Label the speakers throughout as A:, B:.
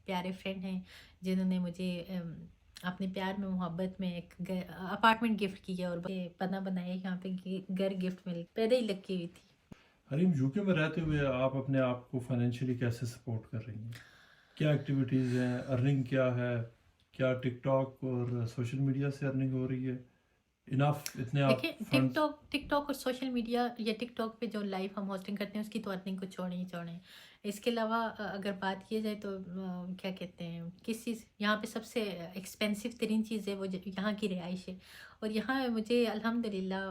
A: پیارے فرینڈ ہیں جنہوں نے مجھے اپنے پیار میں محبت میں ایک اپارٹمنٹ گفٹ کیا اور پناہ بنایا، یہاں پہ گھر گفٹ مل پیدا ہی لگ کی ہوئی تھی۔
B: حریم، یو کے میں رہتے ہوئے آپ اپنے آپ کو فائنینشلی کیسے سپورٹ کر رہی ہیں؟ کیا ایکٹیویٹیز ہیں؟ ارننگ کیا ہے؟ کیا ٹک ٹاک اور سوشل میڈیا سے ارننگ ہو رہی ہے؟ انف اتنے آپ
A: دیکھیں،
B: فنڈ؟
A: ٹک ٹاک اور سوشل میڈیا یا ٹک ٹاک پہ جو لائف ہم ہوسٹنگ کرتے ہیں اس کی تو ارننگ کو چھوڑیں ہی چھوڑیں۔ اس کے علاوہ اگر بات کی جائے تو کیا کہتے ہیں، کس چیز یہاں پہ سب سے ایکسپینسو ترین چیز ہے وہ یہاں کی رہائش ہے، اور یہاں مجھے الحمدللہ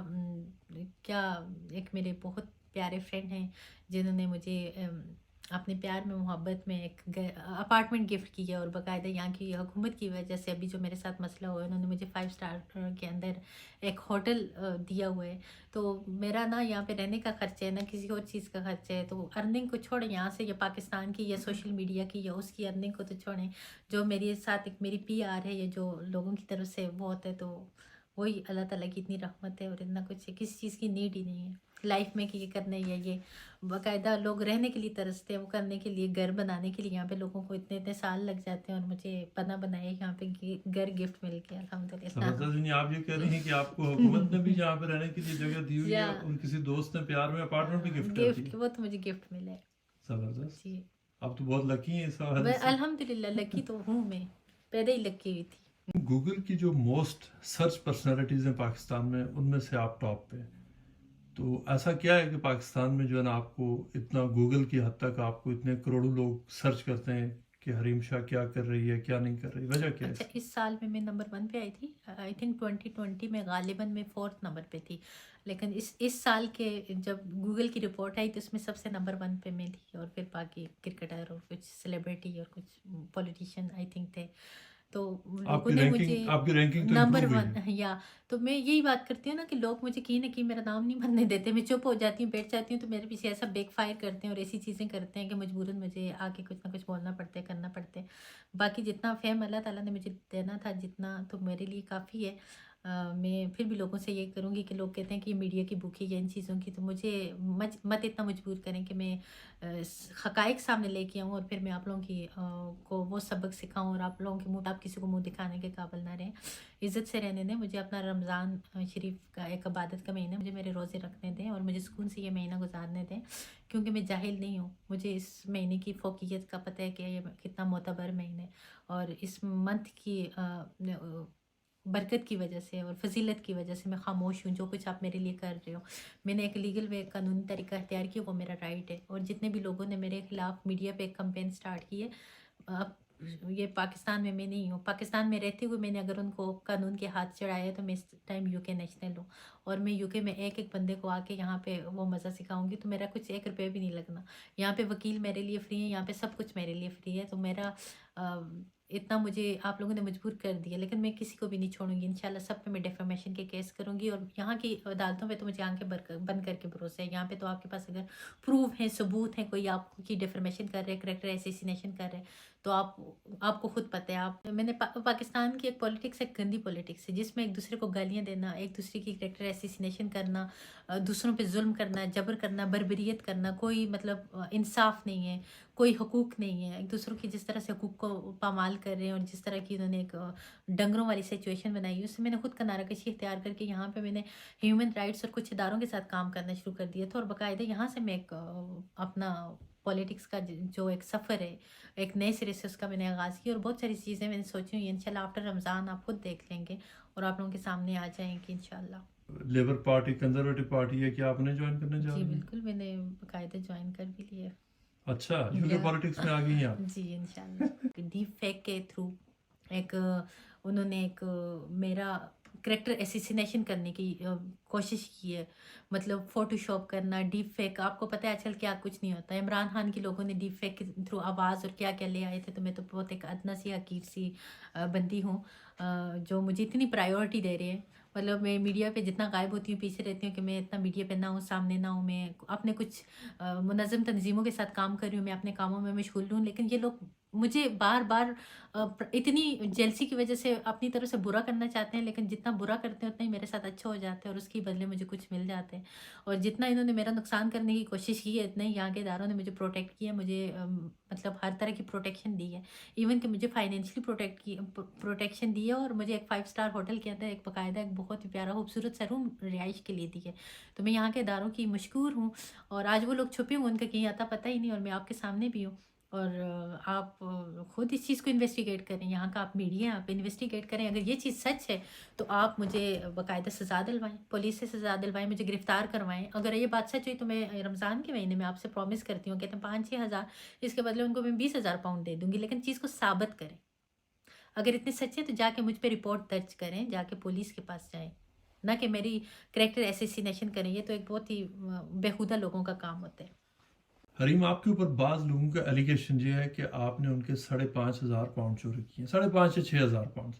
A: کیا ایک میرے بہت پیارے فرینڈ ہیں جنہوں نے مجھے اپنے پیار میں محبت میں ایک اپارٹمنٹ گفٹ کیا، اور باقاعدہ یہاں کی حکومت کی وجہ سے ابھی جو میرے ساتھ مسئلہ ہوا ہے انہوں نے مجھے 5 اسٹار کے اندر ایک ہوٹل دیا ہوا ہے۔ تو میرا نہ یہاں پہ رہنے کا خرچہ ہے نہ کسی اور چیز کا خرچہ ہے، تو ارننگ کو چھوڑیں یہاں سے، یا پاکستان کی یا سوشل میڈیا کی یا اس کی ارننگ کو تو چھوڑیں، جو میرے ساتھ ایک میری پی آر ہے یا جو لوگوں کی طرف سے وہ ہوتا ہے، تو وہی اللہ تعالیٰ کی اتنی رحمت ہے، اور اتنا کچھ ہے، کسی چیز کی نیڈ ہی نہیں ہے لائف میں کہ یہ کرنا ہے یا یہ باقاعدہ لوگ رہنے کے لیے ترستے ہیں، وہ کرنے کے لیے گھر بنانے کے لیے یہاں پہ لوگوں کو اتنے سال لگ جاتے ہیں، اور مجھے پناہ بنایا یہاں پہ گھر گفٹ مل گیا الحمدللہ۔
B: زبردست، یعنی آپ یہ کہہ رہی ہیں کہ آپ کو حکومت نے بھی جہاں پہ رہنے کے لیے جگہ دی ہوئی ہے
A: یا
B: اور کسی دوست نے پیار میں اپارٹمنٹ بھی گفٹ کر دی
A: گفٹ، وہ تو مجھے گفٹ ملا ہے
B: زبردست،
A: جی۔
B: آپ تو بہت لکی ہیں اس حوالے سے۔
A: الحمدللہ لکی تو ہوں، میں پیدا ہی لکی ہوئی تھی۔
B: گوگل کی جو موسٹ سرچ پرسنالٹیز ہیں پاکستان میں، ان میں سے آپ ٹاپ پہ، تو ایسا کیا ہے کہ پاکستان میں جو ہے نا آپ کو اتنا گوگل کی حد تک آپ کو اتنے کروڑوں لوگ سرچ کرتے ہیں کہ حریم شاہ کیا کر رہی ہے، کیا نہیں کر رہی، وجہ کیا ہے
A: اچھا،
B: اس کی؟
A: اس سال میں نمبر 1 پہ آئی تھی، آئی تھنک 2020 میں غالباً میں 4 نمبر پہ تھی، لیکن اس سال کے جب گوگل کی رپورٹ آئی تو اس میں سب سے نمبر 1 پہ میں تھی، اور پھر باقی کرکٹر اور کچھ سیلیبریٹی اور کچھ پولیٹیشین آئی تھنک تھے، تو لوگوں نے مجھے
B: آپ کی رینکنگ تو
A: نمبر
B: امپروو ہوئی
A: 1
B: ہے۔
A: یا تو میں یہی بات کرتی ہوں نا کہ لوگ مجھے کہیں نہ کہیں میرا نام نہیں بننے دیتے، میں چپ ہو جاتی ہوں، بیٹھ جاتی ہوں، تو میرے پیچھے ایسا بیک فائر کرتے ہیں اور ایسی چیزیں کرتے ہیں کہ مجبوراً مجھے آگے کچھ نہ کچھ بولنا پڑتا ہے، کرنا پڑتا ہے۔ باقی جتنا فیم اللہ تعالیٰ نے مجھے دینا تھا جتنا، تو میرے لیے کافی ہے۔ میں پھر بھی لوگوں سے یہ کروں گی کہ لوگ کہتے ہیں کہ یہ میڈیا کی بھوک ہے یا ان چیزوں کی، تو مجھے مت اتنا مجبور کریں کہ میں حقائق سامنے لے کے آؤں، اور پھر میں آپ لوگوں کی کو وہ سبق سکھاؤں، اور آپ لوگوں کے منہ آپ کسی کو منہ دکھانے کے قابل نہ رہیں، عزت سے رہنے دیں۔ مجھے اپنا رمضان شریف کا ایک عبادت کا مہینہ، مجھے میرے روزے رکھنے دیں اور مجھے سکون سے یہ مہینہ گزارنے دیں، کیونکہ میں جاہل نہیں ہوں، مجھے اس مہینے کی فوقیت کا پتہ ہے کہ یہ کتنا معتبر مہینہ ہے، اور اس منتھ کی برکت کی وجہ سے اور فضیلت کی وجہ سے میں خاموش ہوں۔ جو کچھ آپ میرے لیے کر رہے ہو، میں نے ایک لیگل وے قانونی طریقہ اختیار کیا، وہ میرا رائٹ ہے، اور جتنے بھی لوگوں نے میرے خلاف میڈیا پہ ایک کمپین سٹارٹ کی ہے، اب یہ پاکستان میں نہیں ہوں، پاکستان میں رہتے ہوئے میں نے اگر ان کو قانون کے ہاتھ چڑھایا ہے تو میں اس ٹائم یو کے نیشنل ہوں، اور میں یو کے میں ایک بندے کو آ کے یہاں پہ وہ مزہ سکھاؤں گی، تو میرا کچھ 1 روپے بھی نہیں لگنا، یہاں پہ وکیل میرے لیے فری ہے، یہاں پہ سب کچھ میرے لیے فری ہے، تو میرا اتنا مجھے آپ لوگوں نے مجبور کر دیا، لیکن میں کسی کو بھی نہیں چھوڑوں گی انشاءاللہ، سب پہ میں ڈیفیمیشن کے کیس کروں گی، اور یہاں کی عدالتوں پہ تو مجھے آنکھیں بند کر کے بھروسہ ہے، یہاں پہ تو آپ کے پاس اگر پروف ہیں، ثبوت ہیں، کوئی آپ کی ڈیفیمیشن کر رہے، کریکٹر اسیسینیشن کر رہے، تو آپ کو خود پتہ ہے، میں نے پاکستان کی ایک پولیٹکس، ایک گندی پولیٹکس ہے جس میں ایک دوسرے کو گالیاں دینا، ایک دوسرے کی کریکٹر اسیسینیشن کرنا، دوسروں پہ ظلم کرنا، جبر کرنا، بربریت کرنا، کوئی مطلب انصاف نہیں ہے، کوئی حقوق نہیں ہے، ایک دوسروں کی جس طرح سے حقوق کو پامال کر رہے ہیں، اور جس طرح کی انہوں نے ایک ڈنگروں والی سچویشن بنائی ہے، اس سے میں نے خود کنارہ کشی اختیار کر کے یہاں پہ میں نے ہیومن رائٹس اور کچھ اداروں کے ساتھ کام کرنا شروع کر دیا تھا، اور باقاعدہ یہاں سے میں ایک اپنا پولیٹکس کا جو ایک سفر ہے، ایک نئے سرے سے اس کا میں نے آغاز کیا، اور بہت ساری چیزیں میں نے سوچی ہوئی ہیں، انشاءاللہ آفٹر رمضان آپ خود دیکھ لیں گے اور آپ لوگوں کے سامنے آ جائیں گے انشاءاللہ۔
B: لیبر پارٹی، کنزرویٹو پارٹی ہے، کیا آپ نے جوائن کرنے جا
A: جی
B: رہی ہیں؟
A: بالکل، میں نے باقاعدہ جوائن کر بھی لیا۔
B: اچھا، یو کے پالیٹکس میں آ گئی ہیں آپ؟
A: جی انشاءاللہ۔ ڈیپ فیک کے تھرو ایک انہوں نے ایک میرا کریکٹر اسیسینیشن کرنے کی کوشش کی ہے، مطلب فوٹو شاپ کرنا، ڈیپ فیک، آپ کو پتہ ہے آج کل کیا کچھ نہیں ہوتا ہے، عمران خان کی لوگوں نے ڈیپ فیک کے تھرو آواز اور کیا کیا لے آئے تھے، تو میں تو بہت ایک ادنا سی حقیر سی بندی ہوں، جو مجھے اتنی پرائیورٹی دے رہے ہیں، مطلب میں میڈیا پہ جتنا غائب ہوتی ہوں، پیچھے رہتی ہوں کہ میں اتنا میڈیا پہ نہ ہوں، سامنے نہ ہوں، میں اپنے کچھ منظم تنظیموں کے ساتھ کام کر رہی ہوں، میں اپنے کاموں میں مشغول ہوں، لیکن یہ لوگ مجھے بار بار اتنی جیلسی کی وجہ سے اپنی طرف سے برا کرنا چاہتے ہیں، لیکن جتنا برا کرتے ہیں اتنا ہی میرے ساتھ اچھا ہو جاتا ہے اور اس کی بدلے مجھے کچھ مل جاتے ہیں، اور جتنا انہوں نے میرا نقصان کرنے کی کوشش کی ہے اتنا ہی یہاں کے اداروں نے مجھے پروٹیکٹ کیا، مجھے مطلب ہر طرح کی پروٹیکشن دی ہے، ایون کہ مجھے فائنینشلی پروٹیکشن دی ہے، اور مجھے ایک 5 اسٹار ہوٹل کے اندر ایک باقاعدہ ایک بہت ہی پیارا خوبصورت سا روم رہائش کے لیے دی ہے. تو میں یہاں کے اداروں کی مشکور ہوں، اور آج وہ لوگ چھپے ہوئے، ان کا کہیں اتا پتہ ہی نہیں، اور میں آپ کے سامنے بھی ہوں. اور آپ خود اس چیز کو انویسٹیگیٹ کریں، یہاں کا آپ میڈیا آپ انویسٹیگیٹ کریں، اگر یہ چیز سچ ہے تو آپ مجھے باقاعدہ سزا دلوائیں، پولیس سے سزا دلوائیں، مجھے گرفتار کروائیں. اگر یہ بات سچ ہوئی تو میں رمضان کے مہینے میں آپ سے پرومس کرتی ہوں، کہتے ہیں 5-6 ہزار، اس کے بدلے ان کو میں 20,000 پاؤنڈ دے دوں گی، لیکن چیز کو ثابت کریں. اگر اتنے سچے تو جا کے مجھ پہ رپورٹ درج کریں، جا کے پولیس کے پاس جائیں، نہ کہ میری کریکٹر ایسیسینیشن کریں. یہ تو ایک بہت ہی بیہودہ لوگوں کا کام ہوتا ہے.
B: حریم، آپ کے اوپر بعض لوگوں کا ایلیگیشن یہ ہے کہ آپ نے ان کے 5,500 پاؤنڈ چوری کیے ہیں، 5,500 یا 6,000 پاؤنڈ.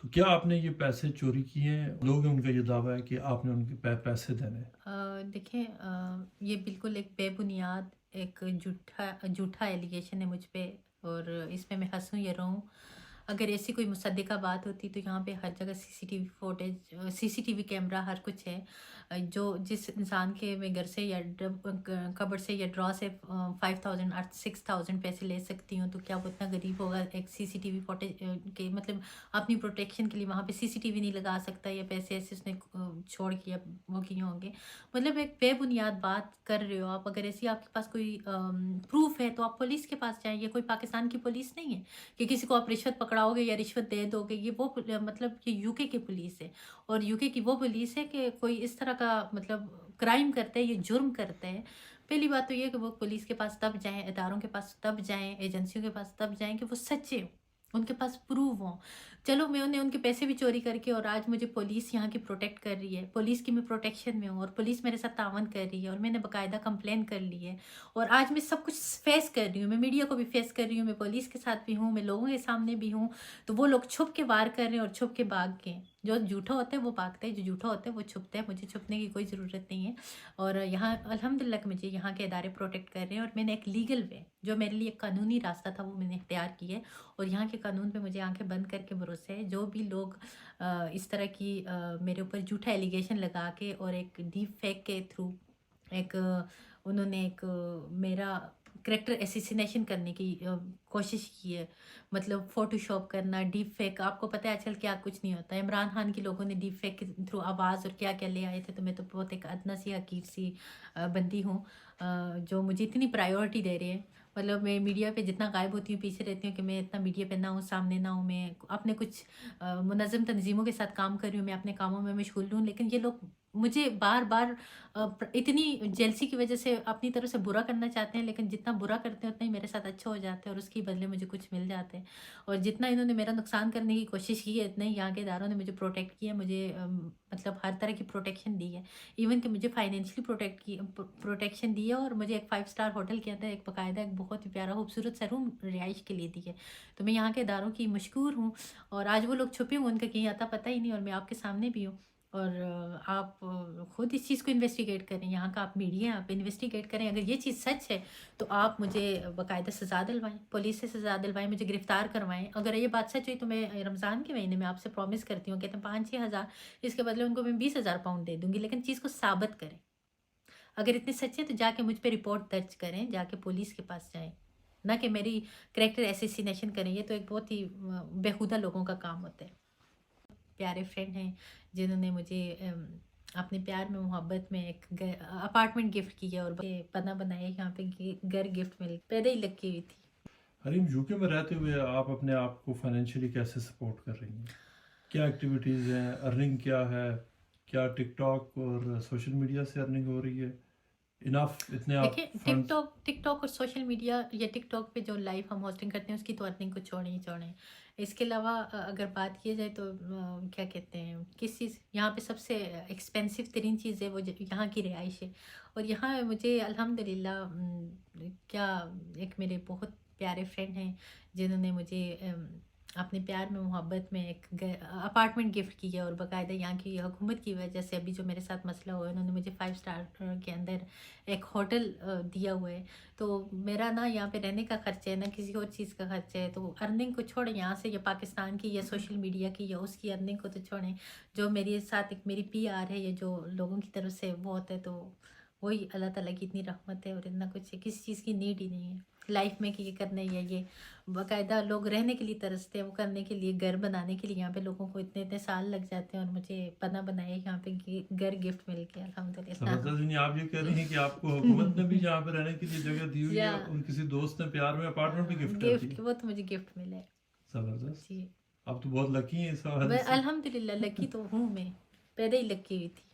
B: تو کیا آپ نے یہ پیسے چوری کیے ہیں؟ لوگ ان کا یہ دعویٰ ہے کہ آپ نے ان کے پیسے دینے ہیں.
A: دیکھیں، یہ بالکل ایک بے بنیاد ایک جھوٹا ایلیگیشن ہے مجھ پہ، اور اس پہ میں ہنسوں یا روؤں. اگر ایسی کوئی مصدقہ بات ہوتی تو یہاں پہ ہر جگہ سی سی ٹی وی کیمرہ ہر کچھ ہے. جو جس انسان کے میں گھر سے یا کبر سے یا ڈرا سے 5,000 اور 6,000 پیسے لے سکتی ہوں، تو کیا وہ اتنا غریب ہوگا ایک سی سی ٹی وی فوٹیج کے مطلب اپنی پروٹیکشن کے لیے وہاں پہ سی سی ٹی وی نہیں لگا سکتا، یا پیسے ایسے اس نے چھوڑ کے وہ کیے ہوں گے. مطلب ایک بے بنیاد بات کر رہے ہو آپ. اگر ایسی آپ کے پاس کوئی پروف ہے تو آپ پولیس کے پاس جائیں. یہ کوئی پاکستان کی پولیس نہیں ہے کہ کسی کو آپ رشوت پکڑاؤ گے یا رشوت دے دو گے. یہ وہ مطلب یہ یو کے کی پولیس ہے، اور یو کے کی وہ پولیس ہے کہ کوئی اس طرح کا مطلب کرائم کرتے ہیں، یہ جرم کرتے ہیں. پہلی بات تو یہ کہ وہ پولیس کے پاس تب جائیں، اداروں کے پاس تب جائیں، ایجنسیوں کے پاس تب جائیں کہ وہ سچے ہوں، ان کے پاس پروف ہوں. چلو میں انہیں ان کے پیسے بھی چوری کر کے، اور آج مجھے پولیس یہاں کی پروٹیکٹ کر رہی ہے، پولیس کی میں پروٹیکشن میں ہوں، اور پولیس میرے ساتھ تعاون کر رہی ہے، اور میں نے باقاعدہ کمپلین کر لی ہے، اور آج میں سب کچھ فیس کر رہی ہوں. میں میڈیا کو بھی فیس کر رہی ہوں، میں پولیس کے ساتھ بھی ہوں، میں لوگوں کے سامنے بھی ہوں. تو وہ لوگ چھپ کے وار کر رہے ہیں اور چھپ کے بھاگ گئے. جو جھوٹا ہوتا ہے وہ بھاگتا ہے، جو جھوٹا ہوتا ہے وہ چھپتا ہے. مجھے چھپنے کی کوئی ضرورت نہیں ہے، اور یہاں الحمدللہ کہ مجھے یہاں کے ادارے پروٹیکٹ کر رہے ہیں، اور میں نے ایک لیگل وے جو میرے لیے ایک قانونی راستہ تھا وہ میں نے اختیار کی ہے. اور یہاں کے قانون پہ مجھے آنکھیں بند کر کے بھروسہ ہے. جو بھی لوگ اس طرح کی میرے اوپر جھوٹا ایلیگیشن لگا کے اور ایک ڈیپ فیک کے تھرو ایک انہوں نے ایک میرا کریکٹر ایسیسینیشن کرنے کی کوشش کی ہے، مطلب فوٹو شاپ کرنا، ڈیپ فیک. آپ کو پتہ ہے آج کل کیا کچھ نہیں ہوتا ہے. عمران خان کی لوگوں نے ڈیپ فیک کے تھرو آواز اور کیا کیا لے آئے تھے. تو میں تو بہت ایک ادنا سی حقیر سی بندی ہوں جو مجھے اتنی پرائیورٹی دے رہے ہیں. مطلب میں میڈیا پہ جتنا غائب ہوتی ہوں، پیچھے رہتی ہوں کہ میں اتنا میڈیا پہ نہ ہوں، سامنے نہ ہوں. میں اپنے کچھ منظم تنظیموں کے ساتھ کام کر رہی ہوں، میں اپنے کاموں میں مشغول ہوں، لیکن یہ لوگ مجھے بار بار اتنی جیلسی کی وجہ سے اپنی طرف سے برا کرنا چاہتے ہیں، لیکن جتنا برا کرتے ہیں اتنا ہی میرے ساتھ اچھا ہو جاتا ہے، اور اس کی بدلے مجھے کچھ مل جاتے ہیں. اور جتنا انہوں نے میرا نقصان کرنے کی کوشش کی ہے اتنا ہی یہاں کے اداروں نے مجھے پروٹیکٹ کیا، مجھے مطلب ہر طرح کی پروٹیکشن دی ہے. ایون کہ مجھے فائنینشلی پروٹیکشن دی ہے، اور مجھے ایک 5 اسٹار ہوٹل کے اندر ایک باقاعدہ ایک بہت ہی پیارا خوبصورت سا روم رہائش کے لیے دی ہے. تو میں یہاں کے اداروں کی مشکور ہوں، اور آج وہ لوگ چھپے ہوئے، ان کا کہیں اتا پتہ ہی نہیں، اور میں آپ کے سامنے بھی ہوں. اور آپ خود اس چیز کو انویسٹیگیٹ کریں، یہاں کا آپ میڈیا آپ انویسٹیگیٹ کریں. اگر یہ چیز سچ ہے تو آپ مجھے باقاعدہ سزا دلوائیں، پولیس سے سزا دلوائیں، مجھے گرفتار کروائیں. اگر یہ بات سچ ہوئی تو میں رمضان کے مہینے میں آپ سے پرومس کرتی ہوں، کہتے ہیں 5-6 ہزار، اس کے بدلے ان کو میں 20,000 پاؤنڈ دے دوں گی، لیکن چیز کو ثابت کریں. اگر اتنے سچے تو جا کے مجھ پہ رپورٹ درج کریں، جا کے پولیس کے پاس جائیں، نہ کہ میری کریکٹر ایسیسینیشن کریں. یہ تو ایک بہت ہی بیہودہ لوگوں کا کام ہوتا ہے. پیارے فرینڈ ہیں جنہوں نے مجھے اپنے پیار میں محبت میں ایک اپارٹمنٹ گفٹ کی ہے، اور پناہ بنایا یہاں پہ گھر گفٹ مل پیدا ہی لگ کی ہوئی تھی.
B: حریم، یو کے میں رہتے ہوئے آپ اپنے آپ کو فائنینشلی کیسے سپورٹ کر رہی ہیں؟ کیا ایکٹیویٹیز ہیں؟ ارننگ کیا ہے؟ کیا ٹک ٹاک اور سوشل میڈیا سے ارننگ ہو رہی ہے؟ انف اتنے آپ
A: دیکھیں،
B: فنڈ؟
A: ٹک ٹاک اور سوشل میڈیا یا ٹک ٹاک پہ جو لائف ہم ہوسٹنگ کرتے ہیں اس کی تو ارننگ کو چھوڑیں ہی چھوڑیں. اس کے علاوہ اگر بات کی جائے تو کیا کہتے ہیں، کس چیز یہاں پہ سب سے ایکسپینسو ترین چیز ہے وہ یہاں کی رہائش ہے. اور یہاں مجھے الحمدللہ کیا ایک میرے بہت پیارے فرینڈ ہیں جنہوں نے مجھے اپنے پیار میں محبت میں ایک اپارٹمنٹ گفٹ کی ہے، اور باقاعدہ یہاں کی حکومت کی وجہ سے ابھی جو میرے ساتھ مسئلہ ہوا ہے، انہوں نے مجھے 5 اسٹار کے اندر ایک ہوٹل دیا ہوا ہے. تو میرا نا یہاں پہ رہنے کا خرچہ ہے، نہ کسی اور چیز کا خرچہ ہے. تو ارننگ کو چھوڑیں یہاں سے، یا پاکستان کی یا سوشل میڈیا کی یا اس کی ارننگ کو تو چھوڑیں. جو میرے ساتھ ایک میری پی آر ہے، یا جو لوگوں کی طرف سے وہ ہوتا ہے، تو وہی اللہ تعالیٰ کی اتنی رحمت ہے، اور اتنا کچھ ہے، کسی چیز کی نیڈ ہی نہیں ہے لائف میں کہ یہ کرنا ہی ہے. یہ باقاعدہ لوگ رہنے کے لیے ترستے ہیں، وہ کرنے کے لیے، گھر بنانے کے لیے یہاں پہ لوگوں کو اتنے اتنے سال لگ جاتے ہیں، اور مجھے بنا بنایا یہاں پہ گھر گفٹ مل گیا الحمدللہ.
B: زبردست. یعنی آپ یہ کہہ رہی ہیں کہ آپ کو حکومت نے بھی جہاں پہ رہنے کے لیے جگہ دی ہوئی ہے،
A: یا
B: اور کسی دوست نے پیار میں اپارٹمنٹ بھی گفٹ کر دی.
A: گفٹ، وہ تو مجھے گفٹ ملا ہے.
B: زبردست.
A: جی
B: آپ تو بہت لکی ہیں اس حوالے سے.
A: الحمدللہ لکی تو ہوں، میں پیدا ہی لکی ہوئی تھی.